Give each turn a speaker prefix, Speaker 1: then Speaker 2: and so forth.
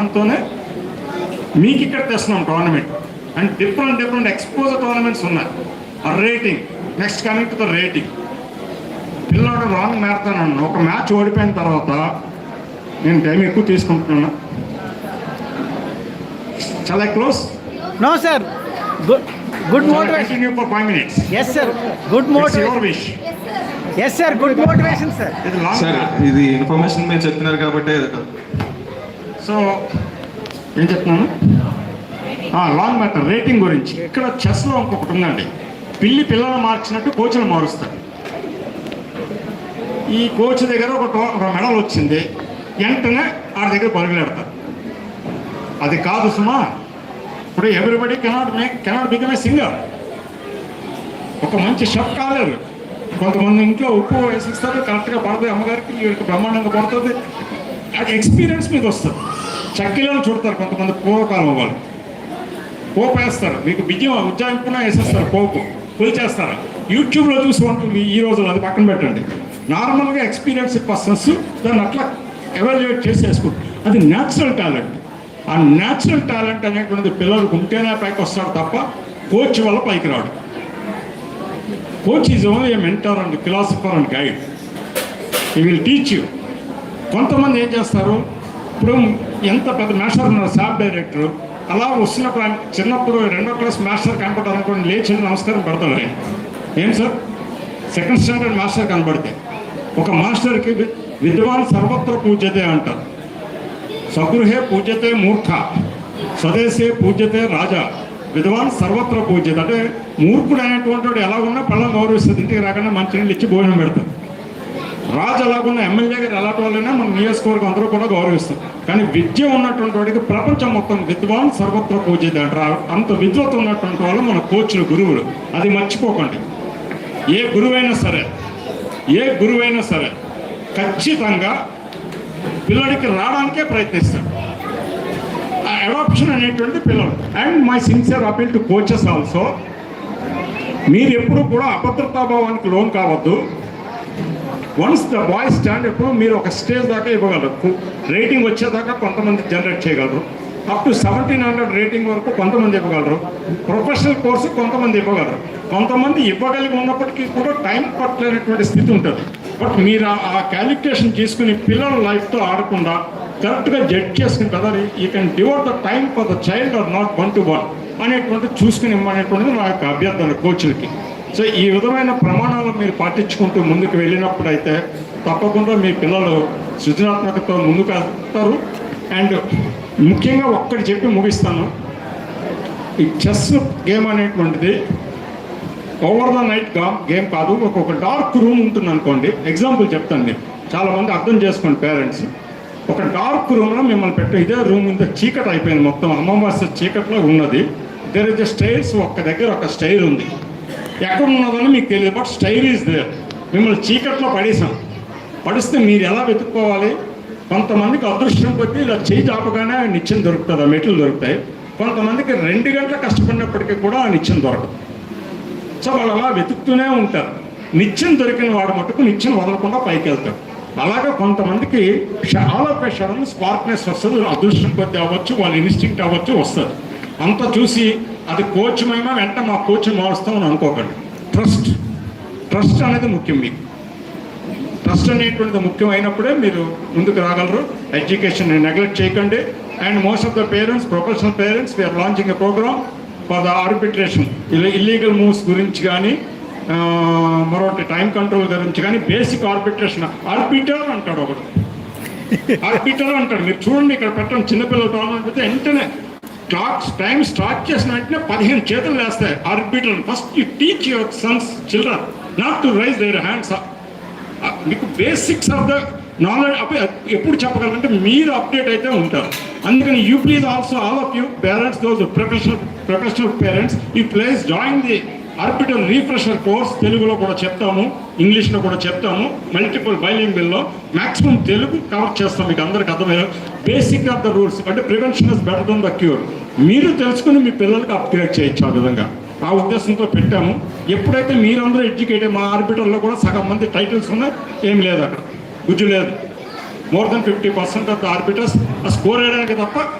Speaker 1: దాంతోనే మీకు ఇక్కడ తెస్తున్నాం tournament. And different exposure tournaments ఉన్నాయి. ఆ rating, next coming to the rating. పిల్లవాడు లాంగ్ మ్యారథాన్ అన్నాను. ఒక మ్యాచ్ ఓడిపోయిన తర్వాత నేను టైం ఎక్కువ తీసుకుంటున్నాను. చాలా close.
Speaker 2: No sir. Good motivation.
Speaker 1: Continue for 5 minutes.
Speaker 2: Yes sir. Good
Speaker 1: It's your
Speaker 2: motivation.
Speaker 1: wish.
Speaker 2: Yes sir. Good motivation sir.
Speaker 1: ఇది లాంగ్
Speaker 3: సార్ ఇది ఇన్ఫర్మేషన్ మీరు చెప్తున్నారు కాబట్టి
Speaker 1: సో ఏం చెప్తున్నాను, లాంగ్ మ్యాటర్ రేటింగ్ గురించి. ఇక్కడ చెస్లో ఇంకొకటి ఉందండి. పిల్లలు మార్చినట్టు కోచ్లు మారుస్తారు. ఈ కోచ్ దగ్గర ఒక మెడల్ వచ్చింది, వెంటనే ఆ దగ్గర పరుగులెడతారు. అది కాదు సుమా. ఇప్పుడు everybody cannot become a singer. ఒక మంచి షెఫ్ కాలేరు. కొంతమంది ఇంట్లో ఉప్పు వేసిస్తారు, కరెక్ట్గా పడుతుంది, అమ్మగారికి వీళ్ళకి బ్రహ్మాండంగా పడుతుంది. అది ఎక్స్పీరియన్స్ మీద వస్తుంది. చక్కిలను చూడతారు కొంతమంది పూర్వకాలం వాళ్ళు. పోపు వేస్తారు, మీకు బియ్యం ఉజ్జాయింపున వేసేస్తారు, పోపు చేస్తారు. యూట్యూబ్లో చూసి ఉంటుంది ఈ రోజులు, అది పక్కన పెట్టండి. నార్మల్గా ఎక్స్పీరియన్స్ పర్సన్స్ దాన్ని అట్లా ఎవాల్యుయేట్ చేసి వేసుకుంటారు. అది న్యాచురల్ టాలెంట్. ఆ న్యాచురల్ టాలెంట్ అనేటువంటిది పిల్లలకు ఉంటేనే పైకి వస్తాడు తప్ప కోచ్ వల్ల పైకి రాడు. Coach is only a mentor and philosopher and guide. ఈ విల్ టీచ్ యూ. కొంతమంది ఏం చేస్తారు, ఇప్పుడు ఎంత పెద్ద మాస్టర్ ఉన్నారు, శాప్ డైరెక్టర్, అలా వస్తున్నప్పుడు చిన్నప్పుడు 2వ క్లాస్ మాస్టర్ కనపడ్డారు అనుకోండి, లేచి నమస్కారం పెడతాడు ఆయన. ఏం సార్, 2nd స్టాండర్డ్ మాస్టర్ కనపడితే ఒక మాస్టర్కి విద్వాన్ సర్వత్ర పూజ్యతే అంటారు. స్వగృహే పూజ్యతే మూర్ఖ, స్వదేశే పూజ్యతే రాజా, విద్వాన్ సర్వత్ర పూజ్యత. అంటే మూర్ఖుడు అనేటువంటి వాడు ఎలా ఉన్నా పళ్ళం గౌరవిస్తుంది, ఇంటికి రాకుండా మంచినీళ్ళు ఇచ్చి భోజనం పెడతారు. రాజు ఎలాగున్నా, ఎమ్మెల్యే గారు ఎలాంటి వాళ్ళైనా మన నియోజకవర్గం అందరూ కూడా గౌరవిస్తారు. కానీ విద్య ఉన్నటువంటి వాడికి ప్రపంచం మొత్తం విద్వాన్ సర్వత్ర పూజ్యత అంటారు. అంత విద్వత ఉన్నటువంటి వాళ్ళు మన కోచ్లు, గురువులు. అది మర్చిపోకండి. ఏ గురువైనా సరే ఖచ్చితంగా పిల్లడికి రావడానికే ప్రయత్నిస్తాడు. ఆ అడాప్షన్ అనేటువంటి పిల్లలు. And my sincere appeal to coaches also, మీరు ఎప్పుడు కూడా అభద్రతాభావానికి లోన్ కావద్దు. వన్స్ ద బాయ్ స్టాండ్, ఎప్పుడు మీరు ఒక స్టేజ్ దాకా ఇవ్వగలరు. రేటింగ్ వచ్చేదాకా కొంతమంది జనరేట్ చేయగలరు. అప్ టు 1700 రేటింగ్ వరకు కొంతమంది ఇవ్వగలరు. ప్రొఫెషనల్ కోర్సు కొంతమంది ఇవ్వగలరు. కొంతమంది ఇవ్వగలిగి ఉన్నప్పటికీ కూడా టైం పట్టలేనటువంటి స్థితి ఉంటుంది. బట్ మీరు ఆ క్యాలిక్యులేషన్ చేసుకుని పిల్లల లైఫ్తో ఆడకుండా కరెక్ట్గా జడ్జ్ చేసుకుని కదా, you can devout the time for the child or not 1-to-1 అనేటువంటి చూసుకుని ఇవ్వనేటువంటిది నా యొక్క అభ్యర్థన కోచ్లకి. సో ఈ విధమైన ప్రమాణాలు మీరు పాటించుకుంటూ ముందుకు వెళ్ళినప్పుడు అయితే తప్పకుండా మీ పిల్లలు సృజనాత్మకతో ముందుకు వెళ్తారు. అండ్ ముఖ్యంగా ఒక్కటి చెప్పి ముగిస్తాను, ఈ చెస్ గేమ్ అనేటువంటిది ఓవర్ ద నైట్ గేమ్ కాదు. ఒక డార్క్ రూమ్ ఉంటుంది అనుకోండి. ఎగ్జాంపుల్ చెప్తాను, నేను చాలామంది అర్థం చేసుకోండి పేరెంట్స్. ఒక డార్క్ రూమ్లో మిమ్మల్ని పెట్టే, ఇదే రూమ్ ఇంత చీకటి అయిపోయింది, మొత్తం అమావాస్య చీకట్లో ఉన్నది. దేర్ ఇస్ ద స్టైర్స్, ఒక్క దగ్గర ఒక స్టైర్ ఉంది. ఎక్కడ ఉన్నదని మీకు తెలియదు, బట్ స్టైర్ ఈజ్ దేర్. మిమ్మల్ని చీకట్లో పడిస్తే మీరు ఎలా వెతుక్కోవాలి? కొంతమందికి అదృష్టం కొద్దీ ఇలా చేయి చాపగానే నిత్యం దొరుకుతుంది, ఆ మెట్లు దొరుకుతాయి. కొంతమందికి 2 గంటలు కష్టపడినప్పటికీ కూడా ఆ నిత్యం దొరకదు. సో వాళ్ళు అలా వెతుకుతూనే ఉంటారు. నిత్యం దొరికిన వాడు మటుకు నిత్యం వదలకుండా పైకి వెళ్తాడు. అలాగే కొంతమందికి చాలా ప్రెషర్ స్పార్క్నెస్ వస్తుంది, అదృష్టం కొద్దీ అవ్వచ్చు, వాళ్ళ ఇన్స్టింక్ట్ అవ్వచ్చు, వస్తుంది. అంతా చూసి అది కోచ్ మైనా వెంటనే మా కోచ్ మారుస్తామని అనుకోకండి. ట్రస్ట్ అనేది ముఖ్యం. మీకు ట్రస్ట్ అనేటువంటిది ముఖ్యమైనప్పుడే మీరు ముందుకు రాగలరు. ఎడ్యుకేషన్ నెగ్లెక్ట్ చేయకండి. And most of the parents, professional parents, we are launching a programme for the arbitration. Illegal moves గురించి కానీ, మరొకటి టైం కంట్రోల్ గురించి కానీ, బేసిక్ ఆర్బిట్రేషన్. ఆర్బిటర్ అంటాడు ఒకడు, ఆర్బిటర్ అంటాడు. మీరు చూడండి, ఇక్కడ పెట్టండి, చిన్నపిల్లల టోర్నమెంట్ అయితే వెంటనే టైం స్టార్ట్ చేసిన వెంటనే 15 చేతులు వేస్తాయి. Arbiter. First you teach your sons, children not to raise their hands. మీకు బేసిక్స్ ఆఫ్ ద నాలెడ్జ్ ఎప్పుడు చెప్పగలంటే మీరు అప్డేట్ అయితే ఉంటారు. అందుకని you please also, all of you parents, those professional parents, you please join the arbiter refresher course. తెలుగులో కూడా చెప్తాము, ఇంగ్లీష్లో కూడా చెప్తాము, మల్టిపుల్ బైలింగ్వల్లో. మ్యాక్సిమం తెలుగు కవర్ చేస్తాం, మీకు అందరికి అర్థమయ్యే బేసిక్ ఆఫ్ ద రూల్స్. అంటే prevention is better than the cure. మీరు తెలుసుకుని మీ పిల్లలకి అప్గ్రేడ్ చేయొచ్చు. ఆ విధంగా ఆ ఉద్దేశంతో పెట్టాము. ఎప్పుడైతే మీరందరూ ఎడ్యుకేటెడ్, మా ఆర్బిటర్లో కూడా సగం మంది టైటిల్స్ ఉన్నాయి, ఏం లేదు, అక్కడ గుజ్జు లేదు. More than 50% of the arbiters score వేయడానికి తప్ప